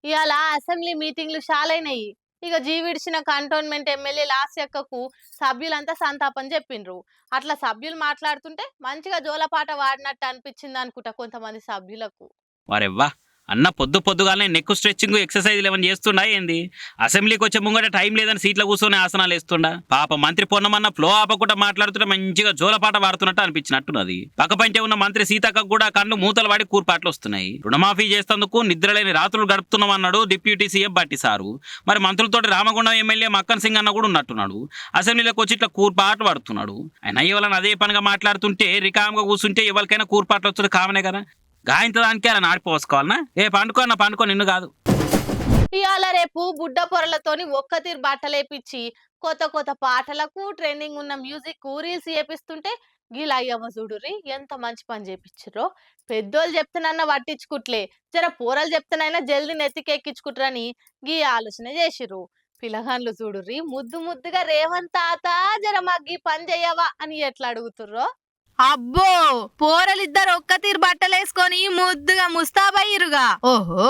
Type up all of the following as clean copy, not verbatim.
ఇవాళ అసెంబ్లీ మీటింగ్లు షాలైనయి. ఇక జీవిడిచిన కంటోన్మెంట్ ఎమ్మెల్యే లాస్యక్కకు సభ్యులంతా సంతాపం చెప్పిండ్రు. అట్లా సభ్యులు మాట్లాడుతుంటే మంచిగా జోలపాట వాడినట్టు అనిపించింది అనుకుంటా కొంతమంది సభ్యులకు. వారెవ్వా అన్న పొద్దుగానే నెక్ స్ట్రెచ్చింగ్ ఎక్సర్సైజ్ ఏమైనా చేస్తుండా ఏంది? అసెంబ్లీకి వచ్చే ముంగట టైం లేదని సీట్ల కూర్చొని ఆసనాలు వేస్తుండా? పాప మంత్రి పొన్నమన్న ఫ్లో ఆపకుండా మాట్లాడుతుంటే మంచిగా జోలపాట వాడుతున్నట్టు అనిపించినట్టున్నది. పక్కపంటే ఉన్న మంత్రి సీతక్కకు కూడా కళ్ళు మూతలు వాడి కూర్పాట్లు వస్తున్నాయి. రుణమాఫీ చేసేందుకు నిద్రలేని రాత్రులు గడుపుతున్నామన్నాడు డిప్యూటీ సీఎం బట్టి సారు. మరి మంత్రులతోటి రామగుండం ఎమ్మెల్యే మక్కన్ సింగ్ అన్న కూడా ఉన్నట్టున్నాడు. అసెంబ్లీలోకి వచ్చి ఇట్లా కూర్పాటు పడుతున్నాడు. ఆయన ఇవాళ అదే పనిగా మాట్లాడుతుంటే రికామ్గా కూర్చుంటే ఎవరికైనా కూర్పాట్లు వచ్చేది కామనే కదా. గాయంతో దానికి అలా నాడిపోసుకోవాలనా? పండుకో నిన్ను కాదు. ఇవాళ రేపు బుడ్డ పొరలతోని ఒక్క తీరు బట్టలేపిచ్చి కొత్త పాటలకు ట్రెండింగ్ ఉన్న మ్యూజిక్ రీల్స్ చేపిస్తుంటే గీలా అయ్యమ్మ చూడుర్రి ఎంత మంచి పని చేపించారో. పెద్దోళ్ళు చెప్తానన్నా పట్టించుకుట్లే, జర పోరలు చెప్తానైనా జల్దీ నెత్తికెక్కించుకుంటారని గీ ఆలోచన చేసిర్రు. పిల్లగాన్లు చూడుర్రి ముద్దుగా రేవంత్ తాత జర మాకు గీ పని చెయ్యవా అని ఎట్లా అడుగుతుర్రో. అబ్బో పోరలిద్దరు ఒక్క తీరు బట్టలేసుకొని ముద్దుగా ముస్తాబయ్యిరుగా. ఓహో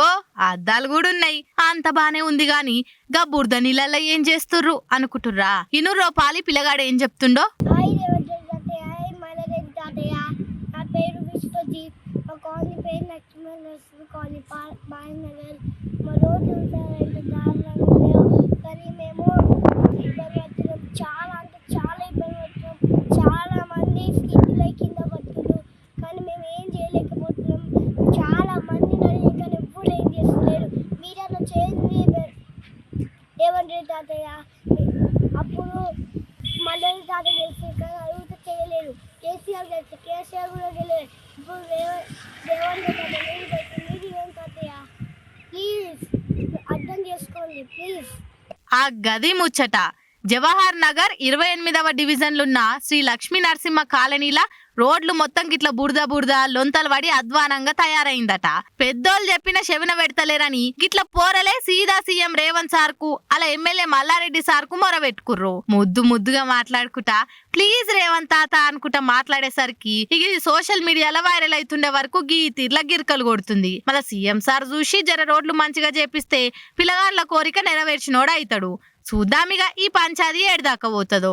అద్దాలు కూడా ఉన్నాయి, అంత బానే ఉంది గాని గా బురద నీళ్ళల్లో ఏం చేస్తుర్రు అనుకుంటుర్రా? ఇనుర్రో పాలి పిల్లగాడు ఏం చెప్తుండో. అప్పుడు మళ్ళీ తాత గెలిచి అడుగుతూ చేయలేదు. కేసీఆర్ గెలిచి కేసీఆర్ కూడా గెలలేదు. ఇప్పుడు మీరు ఏం తాతయ్య ప్లీజ్ అర్థం చేసుకోండి ప్లీజ్. ఆ గది ముచ్చట. జవహర్ నగర్ 28వ డివిజన్లున్న శ్రీ లక్ష్మీ నరసింహ కాలనీల రోడ్లు మొత్తం గిట్ల బురద లొంతలు పడి అధ్వానంగా తయారైందట. పెద్దోళ్ళు చెప్పిన శవన పెడతలేరని గిట్ల పోరలే సీదా సీఎం రేవంత్ సార్ కు అలా ఎమ్మెల్యే మల్లారెడ్డి సార్ కు మొరబెట్టుకుర్రు. ముద్దుగా మాట్లాడుకుంటా ప్లీజ్ రేవంత్ తాత అనుకుంటా మాట్లాడేసరికి ఇది సోషల్ మీడియాలో వైరల్ అవుతుండే వరకు గీ తీర్ల గిరికలు కొడుతుంది. మళ్ళీ సీఎం సార్ చూసి జర రోడ్లు మంచిగా చేపిస్తే పిల్లగాళ్ళ కోరిక నెరవేర్చినోడు అవుతాడు. చూద్దామిగా ఈ పంచాది ఏడదాకా పోతుందో.